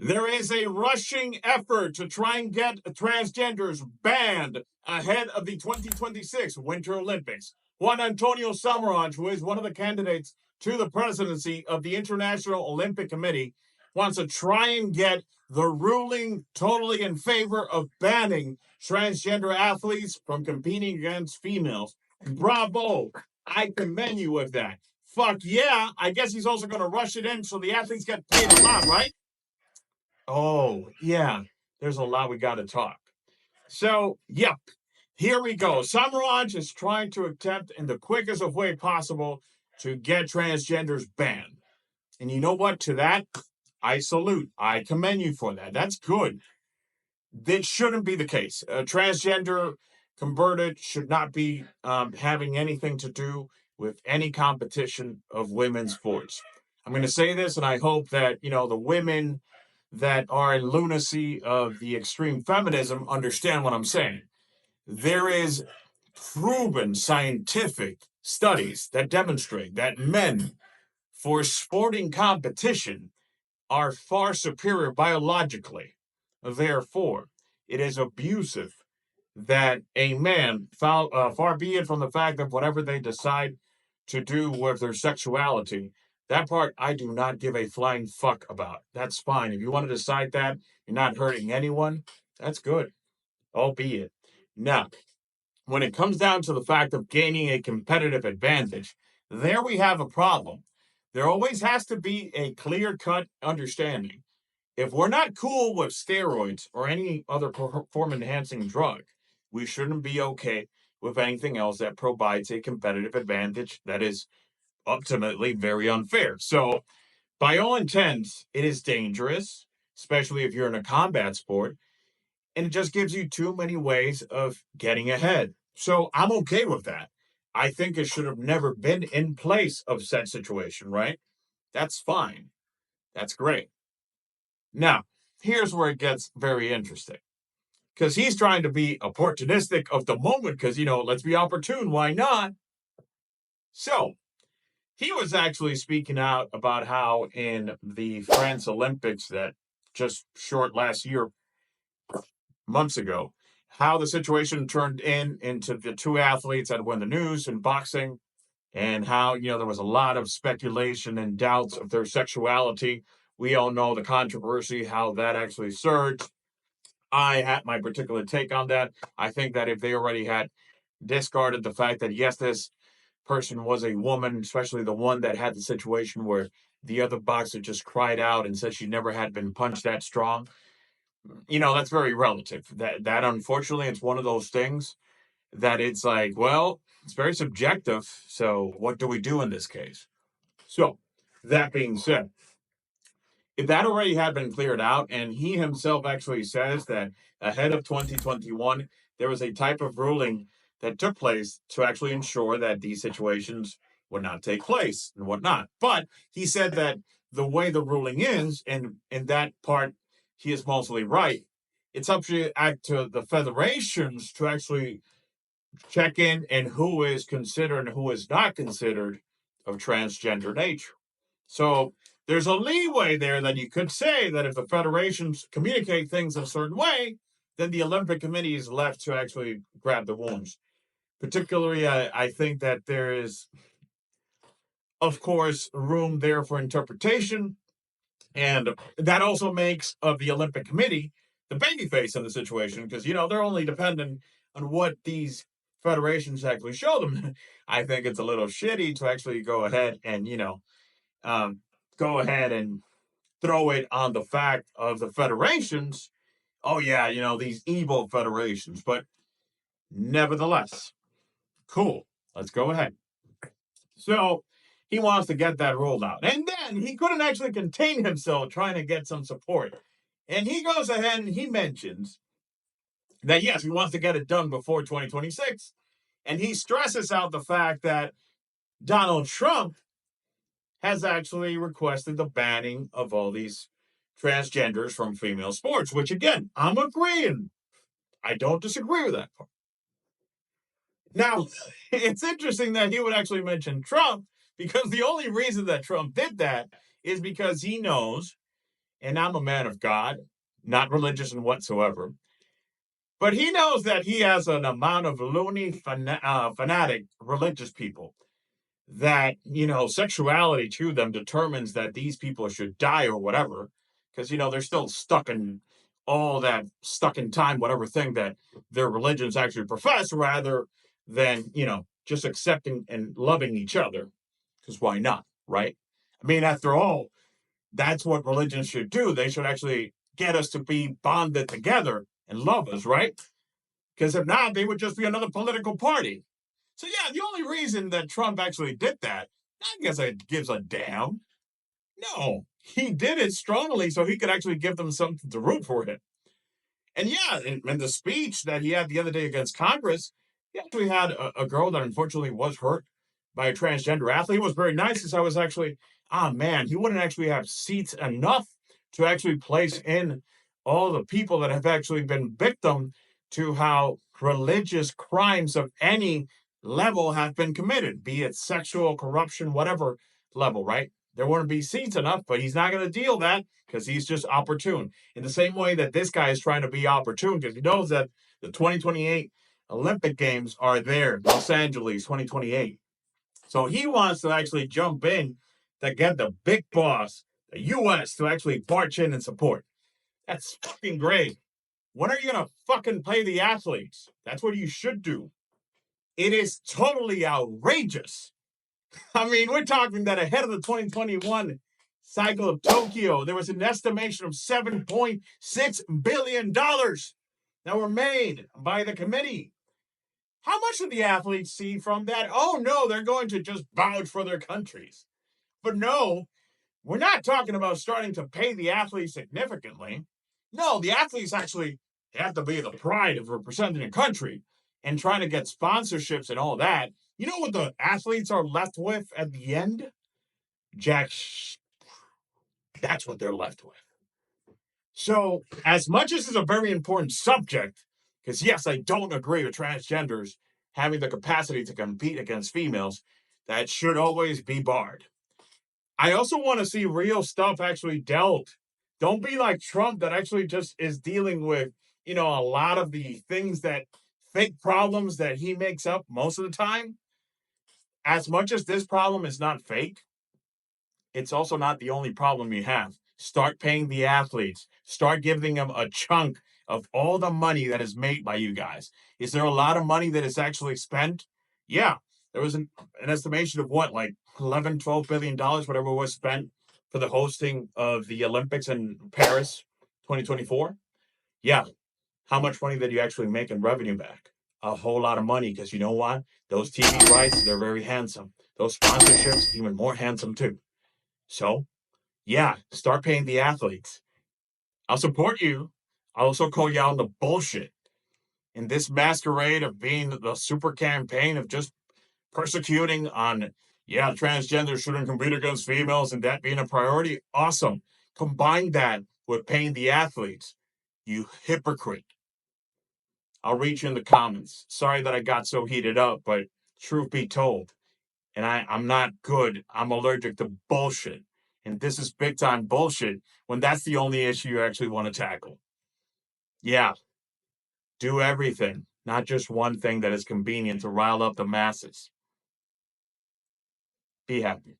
There is a rushing effort to try and get transgenders banned ahead of the 2026 Winter Olympics. Juan Antonio Samaranch, who is one of the candidates to the presidency of the International Olympic Committee, wants to try and get the ruling totally in favor of banning transgender athletes from competing against females. Bravo. I commend you with that. Fuck yeah. I guess he's also going to rush it in so the athletes get paid a lot, right? Oh, yeah. There's a lot we got to talk. So, yep. Here we go. Samaranch is trying to attempt in the quickest of way possible to get transgenders banned. And you know what? To that, I salute. I commend you for that. That's good. This shouldn't be the case. Transgender converted should not be having anything to do with any competition of women's sports. I'm going to say this, and I hope that, the women that are in lunacy of the extreme feminism understand what I'm saying. There is proven scientific studies that demonstrate that men for sporting competition are far superior biologically. Therefore, it is abusive that a man, far be it from the fact of whatever they decide to do with their sexuality, that part I do not give a flying fuck about. That's fine. If you want to decide that, you're not hurting anyone, that's good, albeit. Now, when it comes down to the fact of gaining a competitive advantage, there we have a problem. There always has to be a clear cut understanding. If we're not cool with steroids or any other performance enhancing drug, we shouldn't be okay with anything else that provides a competitive advantage that is ultimately very unfair. So, by all intents, it is dangerous, especially if you're in a combat sport, and it just gives you too many ways of getting ahead. So, I'm okay with that. I think it should have never been in place of said situation, right? That's fine. That's great. Now, here's where it gets very interesting because he's trying to be opportunistic of the moment because, let's be opportune. Why not? So, he was actually speaking out about how in the France Olympics that just short last year, months ago, how the situation turned into the two athletes that won the news in boxing and how, there was a lot of speculation and doubts of their sexuality. We all know the controversy, how that actually surged. I had my particular take on that. I think that if they already had discarded the fact that, yes, this person was a woman, especially the one that had the situation where the other boxer just cried out and said she never had been punched that strong, that's very relative. That unfortunately, it's one of those things that it's like, well, it's very subjective. So what do we do in this case? So that being said, if that already had been cleared out, and he himself actually says that ahead of 2021, there was a type of ruling that took place to actually ensure that these situations would not take place and whatnot. But he said that the way the ruling is, and in that part, he is mostly right. It's up to the federations to actually check in and who is considered and who is not considered of transgender nature. So there's a leeway there that you could say that if the federations communicate things in a certain way, then the Olympic Committee is left to actually grab the wounds. Particularly, I think that there is, of course, room there for interpretation. And that also makes of the Olympic Committee the babyface in the situation because, they're only dependent on what these federations actually show them. I think it's a little shitty to actually go ahead and, go ahead and throw it on the fact of the federations. Oh, yeah, these evil federations. But nevertheless, cool. Let's go ahead. So he wants to get that rolled out. And then he couldn't actually contain himself trying to get some support. And he goes ahead and he mentions that, yes, he wants to get it done before 2026. And he stresses out the fact that Donald Trump has actually requested the banning of all these transgenders from female sports, which again, I'm agreeing. I don't disagree with that part. Now, it's interesting that he would actually mention Trump because the only reason that Trump did that is because he knows and I'm a man of God, not religious in whatsoever. But he knows that he has an amount of loony fanatic religious people that, sexuality to them determines that these people should die or whatever, because, they're still stuck in all that stuck in time, whatever thing that their religions actually profess, rather than, just accepting and loving each other. Because why not, right? I mean, after all, that's what religions should do. They should actually get us to be bonded together and love us, right? Because if not, they would just be another political party. So yeah, the only reason that Trump actually did that, not because it gives a damn. No, he did it strongly so he could actually give them something to root for him. And yeah, in the speech that he had the other day against Congress, he actually had a girl that unfortunately was hurt by a transgender athlete. It was very nice because I was actually, man, he wouldn't actually have seats enough to actually place in all the people that have actually been victim to how religious crimes of any level have been committed, be it sexual, corruption, whatever level, right? There wouldn't be seats enough, but he's not going to deal that because he's just opportune. In the same way that this guy is trying to be opportune because he knows that the 2028 Olympic Games are there, Los Angeles 2028. So he wants to actually jump in to get the big boss, the U.S., to actually march in and support. That's fucking great. When are you going to fucking play the athletes? That's what you should do. It is totally outrageous. I mean, we're talking that ahead of the 2021 cycle of Tokyo, there was an estimation of $7.6 billion that were made by the committee. How much did the athletes see from that? Oh, no, they're going to just vouch for their countries. But no, we're not talking about starting to pay the athletes significantly. No, the athletes actually have to be the pride of representing a country and trying to get sponsorships and all that. You know what the athletes are left with at the end? Jack. That's what they're left with. So, as much as it's a very important subject, because yes, I don't agree with transgenders having the capacity to compete against females, that should always be barred. I also want to see real stuff actually dealt. Don't be like Trump that actually just is dealing with, a lot of the things that fake problems that he makes up most of the time. As much as this problem is not fake, it's also not the only problem you have. Start paying the athletes. Start giving them a chunk of all the money that is made by you guys. Is there a lot of money that is actually spent? Yeah. There was an estimation of what, like 11, $12 billion, whatever was spent for the hosting of the Olympics in Paris 2024. Yeah. How much money did you actually make in revenue back? A whole lot of money, because you know what? Those TV rights, they're very handsome. Those sponsorships, even more handsome too. So, yeah, start paying the athletes. I'll support you. I'll also call you out on the bullshit. In this masquerade of being the super campaign of just persecuting on, yeah, transgenders shouldn't compete against females and that being a priority, awesome. Combine that with paying the athletes. You hypocrite. I'll read you in the comments. Sorry that I got so heated up, but truth be told, and I'm not good. I'm allergic to bullshit. And this is big time bullshit when that's the only issue you actually want to tackle. Yeah, do everything, not just one thing that is convenient to rile up the masses. Be happy.